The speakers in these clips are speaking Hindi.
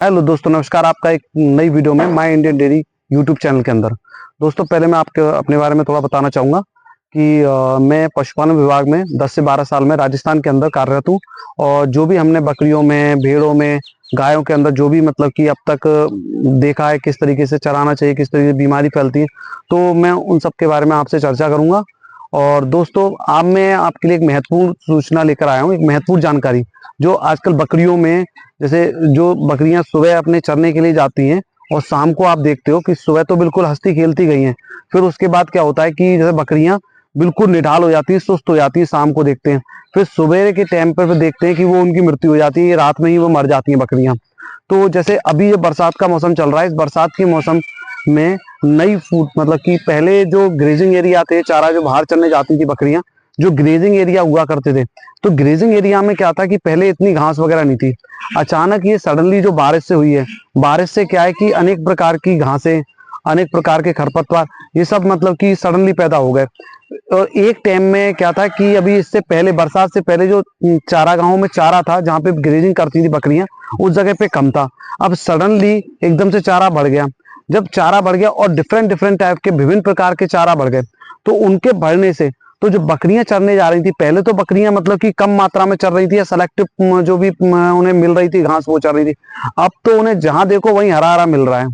हेलो दोस्तों, नमस्कार। आपका एक नई वीडियो में my Indian dairy YouTube channel के अंदर। दोस्तों, पहले मैं आपके अपने बारे में थोड़ा बताना चाहूँगा कि मैं पशुपालन विभाग में 10 से 12 साल में राजस्थान के अंदर कार्यरत हूँ। और जो भी हमने बकरियों में, भेड़ों में, गायों के अंदर जो भी मतलब कि अब तक देखा है किस तरीके से चराना चाहिए, किस तरीके से बीमारी फैलती है, तो मैं उन सब के बारे में आपसे चर्चा करूँगा। और दोस्तों, अब मैं आपके लिए एक महत्वपूर्ण सूचना लेकर आया हूँ, एक महत्वपूर्ण जानकारी जो आजकल बकरियों में, जैसे जो बकरियां सुबह अपने चरने के लिए जाती हैं और शाम को आप देखते हो कि सुबह तो बिल्कुल हंसती खेलती गई हैं, फिर उसके बाद क्या होता है कि जैसे बकरियां बिल्कुल निढाल हो जाती है, सुस्त हो जाती है, शाम को देखते हैं, फिर सुबह के टाइम पर देखते हैं कि वो उनकी मृत्यु हो जाती है, रात में ही वो मर जाती हैं बकरियां। तो जैसे अभी ये बरसात का मौसम चल रहा है, इस बरसात के मौसम में नई फूड मतलब कि पहले जो ग्रेजिंग एरिया थे, चारा जो बाहर चलने जाती थी बकरियां, जो ग्रेजिंग एरिया हुआ करते थे, तो ग्रेजिंग एरिया में क्या था कि पहले इतनी घास वगैरह नहीं थी। अचानक ये सडनली जो बारिश से हुई है, बारिश से क्या है कि अनेक प्रकार की घासें, अनेक प्रकार के खरपतवार, ये सब मतलब कि सडनली पैदा हो गए। और एक टाइम में क्या था कि अभी इससे पहले, बरसात से पहले, जो चारागाहों में चारा था जहाँ पे ग्रेजिंग करती थी बकरियां, उस जगह पे कम था। अब सडनली एकदम से चारा बढ़ गया। जब चारा बढ़ गया और डिफरेंट डिफरेंट टाइप के विभिन्न प्रकार के चारा बढ़ गए, तो उनके बढ़ने से तो जो बकरियां चरने जा रही थी, पहले तो बकरियां मतलब कि कम मात्रा में चर रही थी या सेलेक्टिव जो भी उन्हें मिल रही थी घास, वो चर रही थी। अब तो उन्हें जहां देखो वहीं हरा हरा मिल रहा है।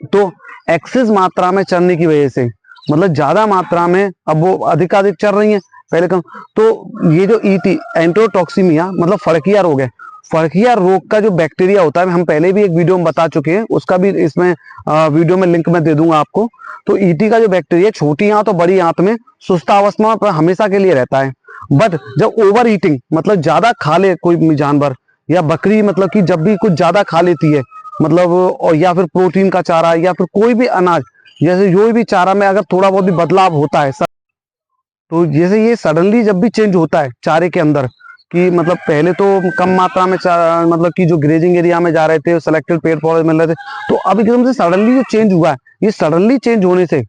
तो एक्सेस मात्रा में चरने की वजह से, मतलब ज्यादा मात्रा में अब वो अधिकाधिक चर रही हैं, पहले कम। तो ये जो ईटी, एंटरोटॉक्सीमिया, मतलब फड़किया रोग है। फड़किया रोग का जो बैक्टीरिया होता है, हम पहले भी एक वीडियो में बता चुके हैं, उसका भी इसमें वीडियो में लिंक मैं दे दूंगा आपको। तो ईटी का जो बैक्टीरिया छोटी आंत और बड़ी आंत में सुस्तावस्था पर हमेशा के लिए रहता है। बट जब ओवर ईटिंग, मतलब ज्यादा खा ले कोई जानवर या बकरी, मतलब कि जब भी कुछ ज्यादा खा लेती है, मतलब और या फिर प्रोटीन का चारा या फिर कोई भी अनाज, जैसे जो भी चारा में अगर थोड़ा बहुत भी बदलाव होता है, तो जैसे ये सडनली जब भी चेंज होता है चारे के अंदर, कि मतलब पहले तो कम मात्रा में मतलब कि जो ग्रेजिंग एरिया में जा रहे थे, सेलेक्टेड पेड़ पौधे मिल रहे थे, तो अब एकदम से सडनली जो चेंज हुआ है, ये सडनली चेंज होने से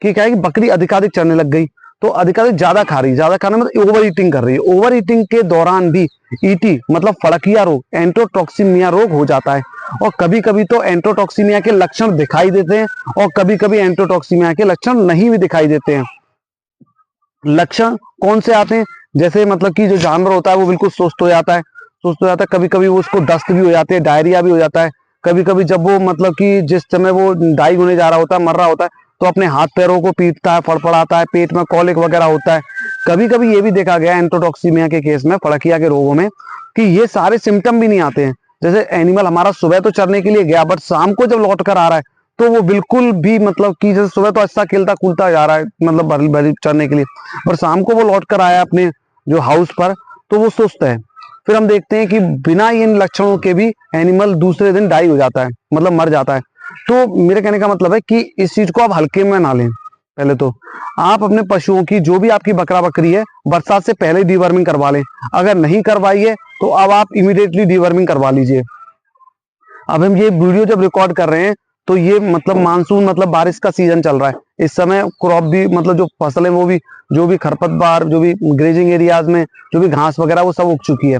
कि क्या है कि बकरी अधिकाधिक चरने लग गई। तो अधिकाधिक ज्यादा खा रही, ज्यादा खाने मतलब ओवर ईटिंग कर रही है। ओवर ईटिंग के दौरान भी ईटी मतलब फड़किया रोग, एंटरोटॉक्सीमिया रोग हो जाता है। और कभी कभी तो एंटरोटॉक्सीमिया के लक्षण दिखाई देते हैं और कभी कभी एंटरोटॉक्सीमिया के लक्षण नहीं भी दिखाई देते हैं। लक्षण कौन से आते हैं? जैसे मतलब कि जो जानवर होता है वो बिल्कुल सुस्त हो जाता है, सुस्त हो जाता है, कभी कभी वो उसको दस्त भी हो जाती है, डायरिया भी हो जाता है। कभी कभी जब वो मतलब कि जिस समय वो डाई होने जा रहा होता है, मर रहा होता है, तो अपने हाथ पैरों को पीटता है, फड़फड़ाता है, पेट में कॉलिक वगैरह होता है। कभी कभी ये भी देखा गया एंटरोटॉक्सीमिया के केस में, फड़किया के रोगों में, कि ये सारे सिम्टम भी नहीं आते हैं। जैसे एनिमल हमारा सुबह तो चरने के लिए गया, बट शाम को जब लौट कर आ रहा है, तो वो बिल्कुल भी मतलब कि जैसे सुबह तो अच्छा खेलता कूदता जा रहा है, मतलब भरी भरी चरने के लिए, और शाम को वो लौट कर आया अपने जो हाउस पर, तो वो सुस्त है। फिर हम देखते हैं कि बिना इन लक्षणों के भी एनिमल दूसरे दिन डाई हो जाता है, मतलब मर जाता है। तो मेरे कहने का मतलब है कि इस चीज को आप हल्के में ना लें। पहले तो आप अपने पशुओं की, जो भी आपकी बकरा बकरी है, बरसात से पहले डीवर्मिंग करवा लें। अगर नहीं करवाई है तो अब आप इमीडिएटली डीवर्मिंग करवा लीजिए। अब हम ये वीडियो जब रिकॉर्ड कर रहे हैं, तो ये मतलब मानसून, मतलब बारिश का सीजन चल रहा है। इस समय क्रॉप भी, मतलब जो फसलें, वो भी, जो भी खरपतवार, जो भी ग्रेजिंग एरियाज में जो भी घास वगैरह, वो सब उग चुकी है।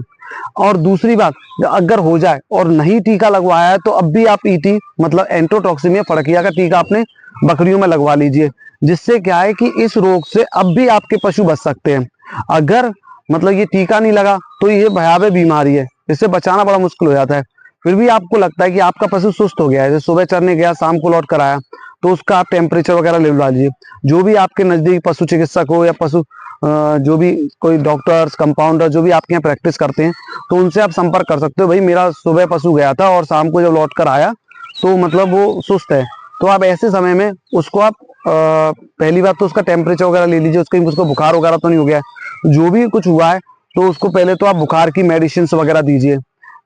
और दूसरी बात, अगर हो जाए और नहीं टीका लगवाया है, तो अब भी आप ईटी मतलब एंटरोटॉक्सीमिया फड़किया का टीका अपने बकरियों में लगवा लीजिए। जिससे क्या है कि इस रोग से अब भी आपके पशु बच सकते हैं। अगर मतलब ये टीका नहीं लगा तो ये भयावह बीमारी है, इससे बचाना बड़ा मुश्किल हो जाता है। फिर भी आपको लगता है कि आपका पशु सुस्त हो गया है, जैसे सुबह चरने गया, शाम को लौट कर आया, तो उसका आप टेम्परेचर वगैरह ले लीजिए। जो भी आपके नजदीक पशु चिकित्सक हो या पशु जो भी कोई डॉक्टर्स, कंपाउंडर जो भी आपके यहाँ प्रैक्टिस करते हैं, तो उनसे आप संपर्क कर सकते हो। भाई, मेरा सुबह पशु गया था और शाम को जब लौट कर आया तो मतलब वो सुस्त है। तो आप ऐसे समय में उसको आप पहली बात तो उसका टेम्परेचर वगैरह ले लीजिए, उसको बुखार वगैरह तो नहीं हो गया है। जो भी कुछ हुआ है, तो उसको पहले तो आप बुखार की मेडिसिन वगैरह दीजिए।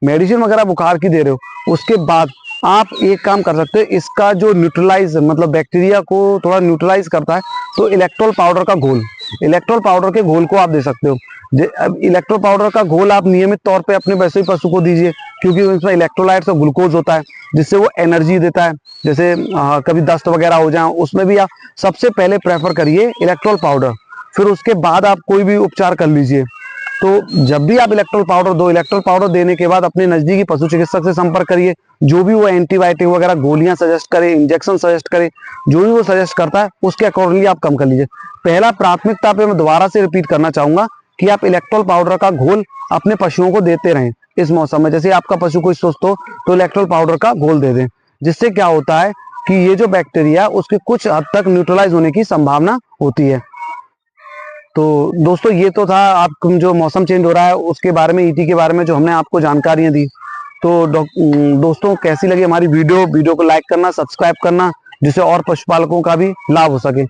मेडिसिन वगैरह बुखार की दे रहे हो, उसके बाद आप एक काम कर सकते हो, इसका जो न्यूट्रलाइज, मतलब बैक्टीरिया को थोड़ा न्यूट्रलाइज करता है, तो इलेक्ट्रोल पाउडर का घोल, इलेक्ट्रोल पाउडर के घोल को आप दे सकते हो। अब इलेक्ट्रोल पाउडर का घोल आप नियमित तौर पे अपने वैसे ही पशु को दीजिए, क्योंकि उसमें इलेक्ट्रोलाइट्स और ग्लूकोज होता है, जिससे वो एनर्जी देता है। जैसे कभी दस्त वगैरह हो जाए, उसमें भी आप सबसे पहले प्रेफर करिए इलेक्ट्रोल पाउडर, फिर उसके बाद आप कोई भी उपचार कर लीजिए। तो जब भी आप इलेक्ट्रोल पाउडर दो, इलेक्ट्रोल पाउडर देने के बाद अपने नजदीकी पशु चिकित्सक से संपर्क करिए। जो भी वो एंटीबायोटिक वगैरह गोलियां सजेस्ट करे, इंजेक्शन सजेस्ट करे, जो भी वो सजेस्ट करता है उसके अकॉर्डिंगली आप कम कर लीजिए। पहला प्राथमिकता पे मैं दोबारा से रिपीट करना चाहूंगा कि आप इलेक्ट्रोल पाउडर का घोल अपने पशुओं को देते रहें इस मौसम में। जैसे आपका पशु कोई सुस्त हो तो इलेक्ट्रोल पाउडर का घोल दे दें, जिससे क्या होता है कि ये जो बैक्टीरिया उसके कुछ हद तक न्यूट्रलाइज होने की संभावना होती है। तो दोस्तों ये तो था आप जो मौसम चेंज हो रहा है उसके बारे में, ईटी के बारे में जो हमने आपको जानकारियां दी। तो दोस्तों कैसी लगी हमारी वीडियो को लाइक करना, सब्सक्राइब करना, जिससे और पशुपालकों का भी लाभ हो सके।